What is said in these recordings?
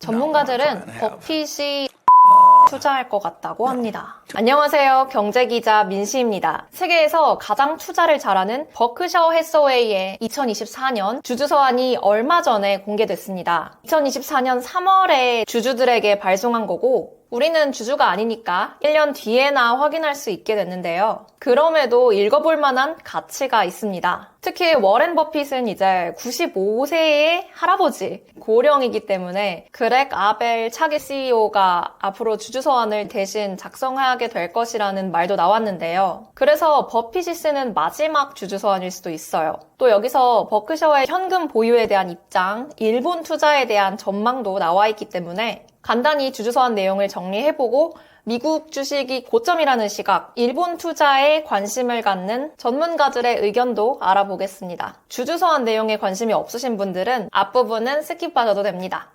전문가들은 버핏이 투자할 것 같다고 합니다. 안녕하세요. 경제기자 민시입니다. 세계에서 가장 투자를 잘하는 버크셔 해서웨이의 2024년 주주서한이 얼마 전에 공개됐습니다. 2024년 3월에 주주들에게 발송한 거고 우리는 주주가 아니니까 1년 뒤에나 확인할 수 있게 됐는데요. 그럼에도 읽어볼 만한 가치가 있습니다. 특히 워렌 버핏은 이제 95세의 할아버지, 고령이기 때문에 그렉 아벨 차기 CEO가 앞으로 주주서한을 대신 작성하게 될 것이라는 말도 나왔는데요. 그래서 버핏이 쓰는 마지막 주주서한일 수도 있어요. 또 여기서 버크셔의 현금 보유에 대한 입장, 일본 투자에 대한 전망도 나와 있기 때문에 간단히 주주서한 내용을 정리해보고 미국 주식이 고점이라는 시각, 일본 투자에 관심을 갖는 전문가들의 의견도 알아보겠습니다. 주주서한 내용에 관심이 없으신 분들은 앞부분은 스킵하셔도 됩니다.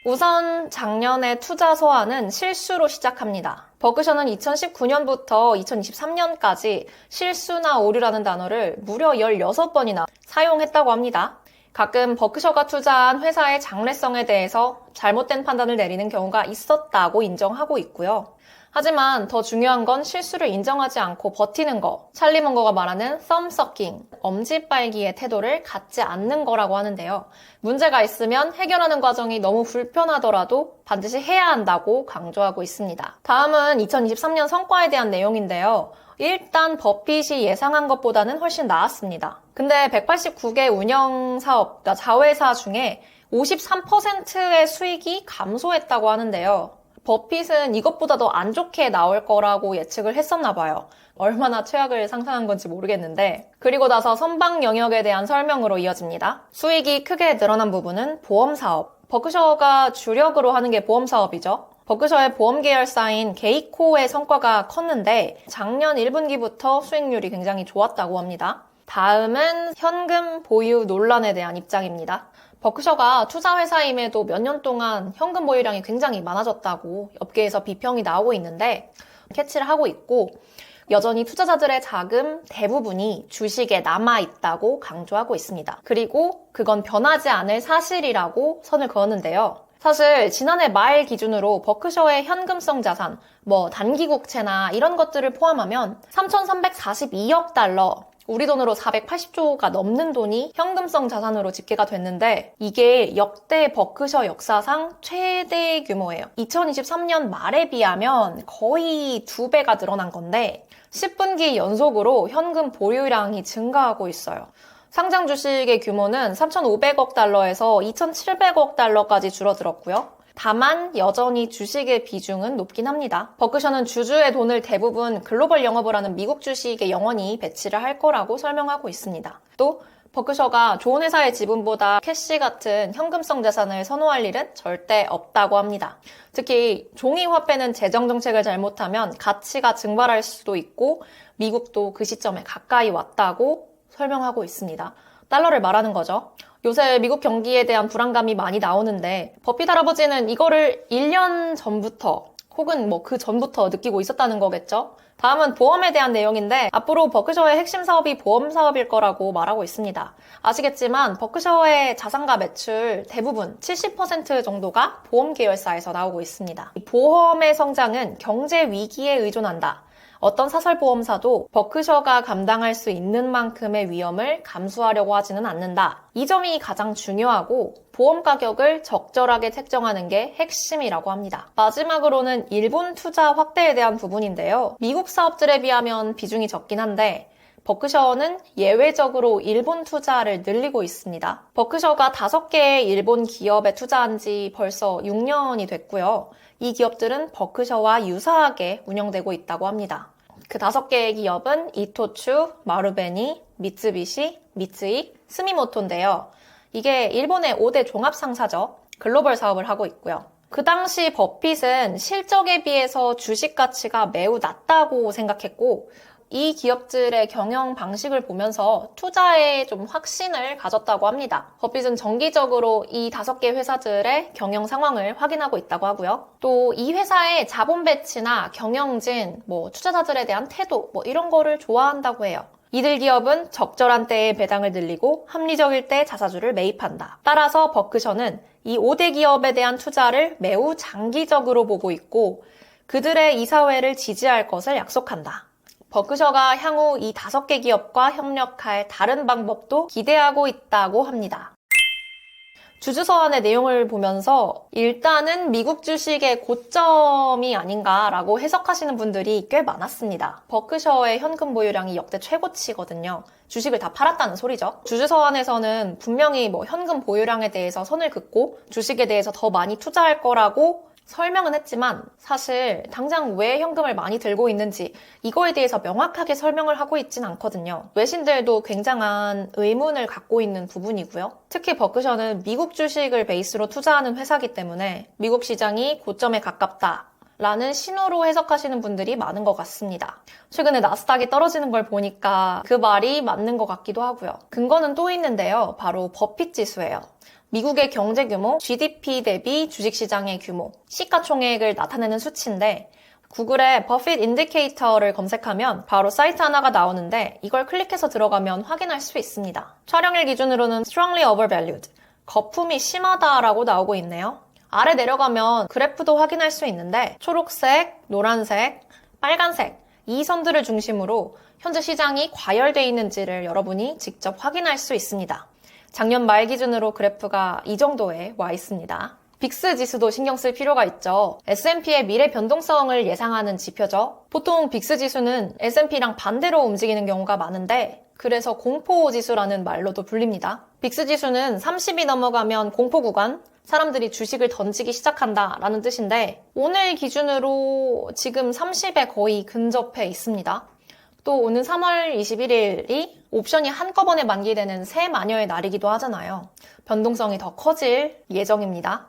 우선 작년의 투자 서한은 실수로 시작합니다. 버크셔는 2019년부터 2023년까지 실수나 오류라는 단어를 무려 16번이나 사용했다고 합니다. 가끔 버크셔가 투자한 회사의 장래성에 대해서 잘못된 판단을 내리는 경우가 있었다고 인정하고 있고요. 하지만 더 중요한 건 실수를 인정하지 않고 버티는 거, 찰리 먼거가 말하는 썸서킹, 엄지빨기의 태도를 갖지 않는 거라고 하는데요. 문제가 있으면 해결하는 과정이 너무 불편하더라도 반드시 해야 한다고 강조하고 있습니다. 다음은 2023년 성과에 대한 내용인데요. 일단 버핏이 예상한 것보다는 훨씬 나았습니다. 근데 189개 운영사업, 그러니까 자회사 중에 53%의 수익이 감소했다고 하는데요. 버핏은 이것보다 더 안 좋게 나올 거라고 예측을 했었나 봐요. 얼마나 최악을 상상한 건지 모르겠는데. 그리고 나서 선박 영역에 대한 설명으로 이어집니다. 수익이 크게 늘어난 부분은 보험사업. 버크셔가 주력으로 하는 게 보험사업이죠. 버크셔의 보험 계열사인 게이코의 성과가 컸는데 작년 1분기부터 수익률이 굉장히 좋았다고 합니다. 다음은 현금 보유 논란에 대한 입장입니다. 버크셔가 투자회사임에도 몇 년 동안 현금 보유량이 굉장히 많아졌다고 업계에서 비평이 나오고 있는데 캐치를 하고 있고 여전히 투자자들의 자금 대부분이 주식에 남아있다고 강조하고 있습니다. 그리고 그건 변하지 않을 사실이라고 선을 그었는데요. 사실 지난해 말 기준으로 버크셔의 현금성 자산, 단기 국채나 이런 것들을 포함하면 3,342억 달러, 우리 돈으로 480조가 넘는 돈이 현금성 자산으로 집계가 됐는데 이게 역대 버크셔 역사상 최대 규모예요. 2023년 말에 비하면 거의 2배가 늘어난 건데 10분기 연속으로 현금 보유량이 증가하고 있어요. 상장 주식의 규모는 3,500억 달러에서 2,700억 달러까지 줄어들었고요. 다만 여전히 주식의 비중은 높긴 합니다. 버크셔는 주주의 돈을 대부분 글로벌 영업을 하는 미국 주식에 영원히 배치를 할 거라고 설명하고 있습니다. 또 버크셔가 좋은 회사의 지분보다 캐시 같은 현금성 자산을 선호할 일은 절대 없다고 합니다. 특히 종이 화폐는 재정 정책을 잘못하면 가치가 증발할 수도 있고 미국도 그 시점에 가까이 왔다고 설명하고 있습니다. 달러를 말하는 거죠. 요새 미국 경기에 대한 불안감이 많이 나오는데 버핏 할아버지는 이거를 1년 전부터 혹은 그 전부터 느끼고 있었다는 거겠죠. 다음은 보험에 대한 내용인데 앞으로 버크셔의 핵심 사업이 보험 사업일 거라고 말하고 있습니다. 아시겠지만 버크셔의 자산과 매출 대부분 70% 정도가 보험 계열사에서 나오고 있습니다. 보험의 성장은 경제 위기에 의존한다. 어떤 사설보험사도 버크셔가 감당할 수 있는 만큼의 위험을 감수하려고 하지는 않는다. 이 점이 가장 중요하고 보험 가격을 적절하게 책정하는 게 핵심이라고 합니다. 마지막으로는 일본 투자 확대에 대한 부분인데요. 미국 사업들에 비하면 비중이 적긴 한데 버크셔는 예외적으로 일본 투자를 늘리고 있습니다. 버크셔가 5개의 일본 기업에 투자한 지 벌써 6년이 됐고요. 이 기업들은 버크셔와 유사하게 운영되고 있다고 합니다. 그 5개의 기업은 이토추, 마루베니, 미쓰비시, 미쓰이, 스미모토인데요. 이게 일본의 5대 종합상사죠. 글로벌 사업을 하고 있고요. 그 당시 버핏은 실적에 비해서 주식 가치가 매우 낮다고 생각했고 이 기업들의 경영 방식을 보면서 투자에 좀 확신을 가졌다고 합니다. 버핏은 정기적으로 이 5개 회사들의 경영 상황을 확인하고 있다고 하고요. 또 이 회사의 자본 배치나 경영진, 투자자들에 대한 태도 이런 거를 좋아한다고 해요. 이들 기업은 적절한 때에 배당을 늘리고 합리적일 때 자사주를 매입한다. 따라서 버크셔는 이 5대 기업에 대한 투자를 매우 장기적으로 보고 있고 그들의 이사회를 지지할 것을 약속한다. 버크셔가 향후 이 5개 기업과 협력할 다른 방법도 기대하고 있다고 합니다. 주주서한의 내용을 보면서 일단은 미국 주식의 고점이 아닌가라고 해석하시는 분들이 꽤 많았습니다. 버크셔의 현금 보유량이 역대 최고치거든요. 주식을 다 팔았다는 소리죠. 주주서한에서는 분명히 현금 보유량에 대해서 선을 긋고 주식에 대해서 더 많이 투자할 거라고 설명은 했지만 사실 당장 왜 현금을 많이 들고 있는지 이거에 대해서 명확하게 설명을 하고 있진 않거든요. 외신들도 굉장한 의문을 갖고 있는 부분이고요. 특히 버크셔는 미국 주식을 베이스로 투자하는 회사이기 때문에 미국 시장이 고점에 가깝다 라는 신호로 해석하시는 분들이 많은 것 같습니다. 최근에 나스닥이 떨어지는 걸 보니까 그 말이 맞는 것 같기도 하고요. 근거는 또 있는데요. 바로 버핏 지수예요. 미국의 경제 규모, GDP 대비 주식시장의 규모, 시가총액을 나타내는 수치인데 구글에 버핏 인디케이터를 검색하면 바로 사이트 하나가 나오는데 이걸 클릭해서 들어가면 확인할 수 있습니다. 촬영일 기준으로는 strongly overvalued, 거품이 심하다라고 나오고 있네요. 아래 내려가면 그래프도 확인할 수 있는데 초록색, 노란색, 빨간색 이 선들을 중심으로 현재 시장이 과열되어 있는지를 여러분이 직접 확인할 수 있습니다. 작년 말 기준으로 그래프가 이 정도에 와 있습니다. 빅스 지수도 신경 쓸 필요가 있죠. S&P의 미래 변동성을 예상하는 지표죠. 보통 빅스 지수는 S&P랑 반대로 움직이는 경우가 많은데 그래서 공포 지수라는 말로도 불립니다. 빅스 지수는 30이 넘어가면 공포 구간, 사람들이 주식을 던지기 시작한다 라는 뜻인데 오늘 기준으로 지금 30에 거의 근접해 있습니다. 또 오는 3월 21일이 옵션이 한꺼번에 만기되는 새 마녀의 날이기도 하잖아요. 변동성이 더 커질 예정입니다.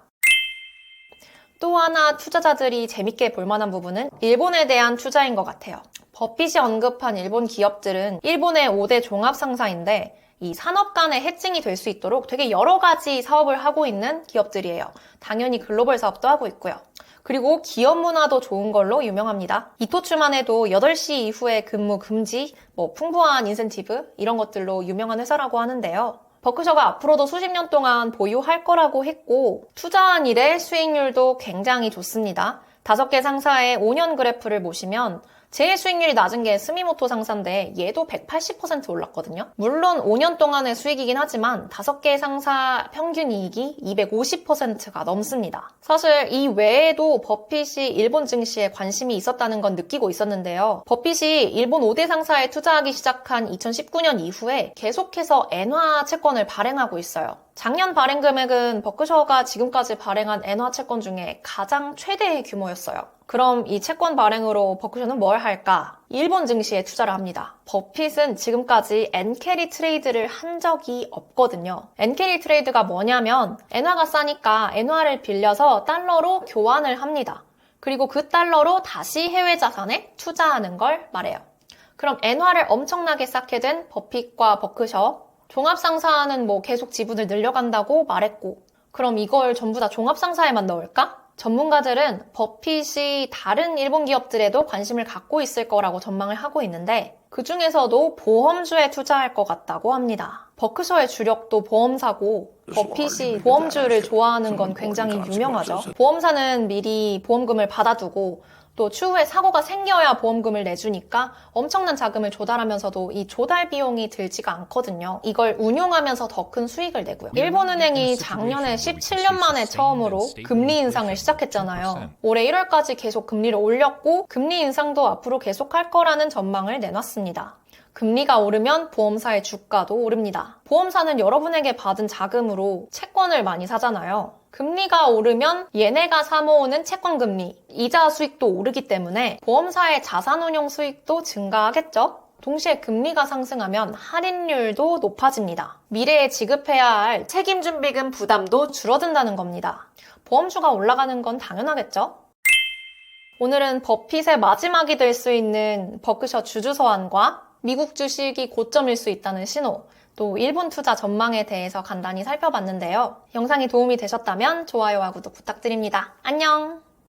또 하나 투자자들이 재밌게 볼 만한 부분은 일본에 대한 투자인 것 같아요. 버핏이 언급한 일본 기업들은 일본의 5대 종합상사인데 이 산업 간의 해칭이 될 수 있도록 되게 여러 가지 사업을 하고 있는 기업들이에요. 당연히 글로벌 사업도 하고 있고요. 그리고 기업 문화도 좋은 걸로 유명합니다. 이토츠만 해도 8시 이후에 근무 금지, 풍부한 인센티브 이런 것들로 유명한 회사라고 하는데요. 버크셔가 앞으로도 수십 년 동안 보유할 거라고 했고 투자한 일의 수익률도 굉장히 좋습니다. 5개 상사의 5년 그래프를 보시면 제일 수익률이 낮은 게 스미모토 상사인데 얘도 180% 올랐거든요. 물론 5년 동안의 수익이긴 하지만 5개 상사 평균 이익이 250%가 넘습니다. 사실 이 외에도 버핏이 일본 증시에 관심이 있었다는 건 느끼고 있었는데요. 버핏이 일본 5대 상사에 투자하기 시작한 2019년 이후에 계속해서 엔화 채권을 발행하고 있어요. 작년 발행 금액은 버크셔가 지금까지 발행한 엔화 채권 중에 가장 최대의 규모였어요. 그럼 이 채권 발행으로 버크셔는 뭘 할까? 일본 증시에 투자를 합니다. 버핏은 지금까지 엔캐리 트레이드를 한 적이 없거든요. 엔캐리 트레이드가 뭐냐면 엔화가 싸니까 엔화를 빌려서 달러로 교환을 합니다. 그리고 그 달러로 다시 해외 자산에 투자하는 걸 말해요. 그럼 엔화를 엄청나게 쌓게 된 버핏과 버크셔 종합상사는 계속 지분을 늘려간다고 말했고 그럼 이걸 전부 다 종합상사에만 넣을까? 전문가들은 버핏이 다른 일본 기업들에도 관심을 갖고 있을 거라고 전망을 하고 있는데 그 중에서도 보험주에 투자할 것 같다고 합니다. 버크셔의 주력도 보험사고 버핏이 보험주를 좋아하는 건 굉장히 유명하죠. 보험사는 미리 보험금을 받아두고 또 추후에 사고가 생겨야 보험금을 내주니까 엄청난 자금을 조달하면서도 이 조달 비용이 들지가 않거든요. 이걸 운용하면서 더 큰 수익을 내고요. 일본은행이 작년에 17년 만에 처음으로 금리 인상을 시작했잖아요. 올해 1월까지 계속 금리를 올렸고 금리 인상도 앞으로 계속할 거라는 전망을 내놨습니다. 금리가 오르면 보험사의 주가도 오릅니다. 보험사는 여러분에게 받은 자금으로 채권을 많이 사잖아요. 금리가 오르면 얘네가 사모으는 채권금리, 이자 수익도 오르기 때문에 보험사의 자산운용 수익도 증가하겠죠? 동시에 금리가 상승하면 할인율도 높아집니다. 미래에 지급해야 할 책임준비금 부담도 줄어든다는 겁니다. 보험주가 올라가는 건 당연하겠죠? 오늘은 버핏의 마지막이 될 수 있는 버크셔 주주서한과 미국 주식이 고점일 수 있다는 신호, 또 일본 투자 전망에 대해서 간단히 살펴봤는데요. 영상이 도움이 되셨다면 좋아요와 구독 부탁드립니다. 안녕!